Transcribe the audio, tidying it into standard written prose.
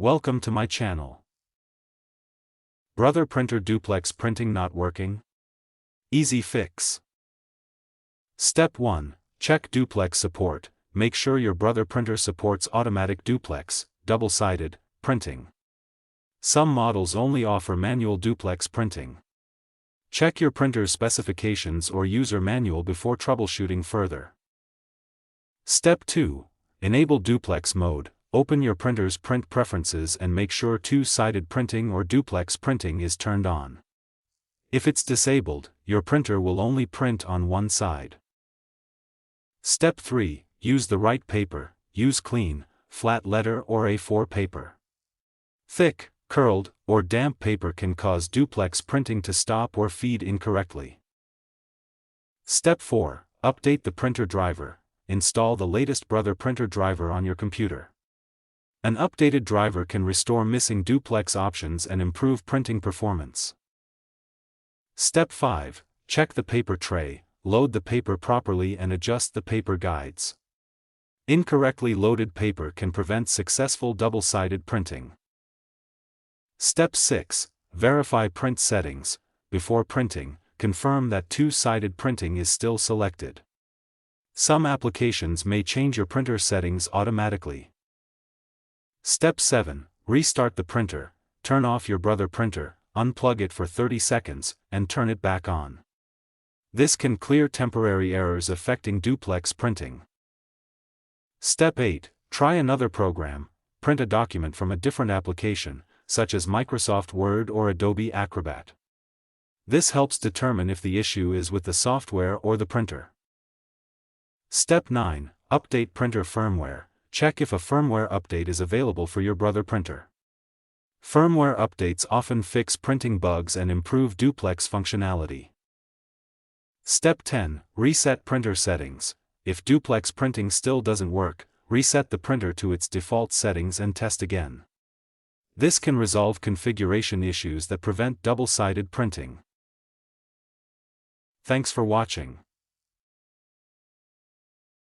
Welcome to my channel. Brother printer duplex printing not working? Easy fix. Step 1. Check duplex support. Make sure your brother printer supports automatic duplex, double-sided, printing. Some models only offer manual duplex printing. Check your printer's specifications or user manual before troubleshooting further. Step 2. Enable duplex mode. Open your printer's print preferences and make sure two-sided printing or duplex printing is turned on. If it's disabled, your printer will only print on one side. Step 3. Use the right paper. Use clean, flat letter or A4 paper. Thick, curled, or damp paper can cause duplex printing to stop or feed incorrectly. Step 4. Update the printer driver. Install the latest brother printer driver on your computer. An updated driver can restore missing duplex options and improve printing performance. Step 5. Check the paper tray. Load the paper properly and adjust the paper guides. Incorrectly loaded paper can prevent successful double-sided printing. Step 6. Verify print settings. Before printing, confirm that two-sided printing is still selected. Some applications may change your printer settings automatically. Step 7. Restart the printer. Turn off your brother printer, unplug it for 30 seconds, and turn it back on. This can clear temporary errors affecting duplex printing. Step 8. Try another program. Print a document from a different application, such as Microsoft Word or Adobe Acrobat. This helps determine if the issue is with the software or the printer. Step 9. Update printer firmware. Check if a firmware update is available for your brother printer. Firmware updates often fix printing bugs and improve duplex functionality. Step 10. Reset printer settings. If duplex printing still doesn't work, reset the printer to its default settings and test again. This can resolve configuration issues that prevent double-sided printing. Thanks for watching.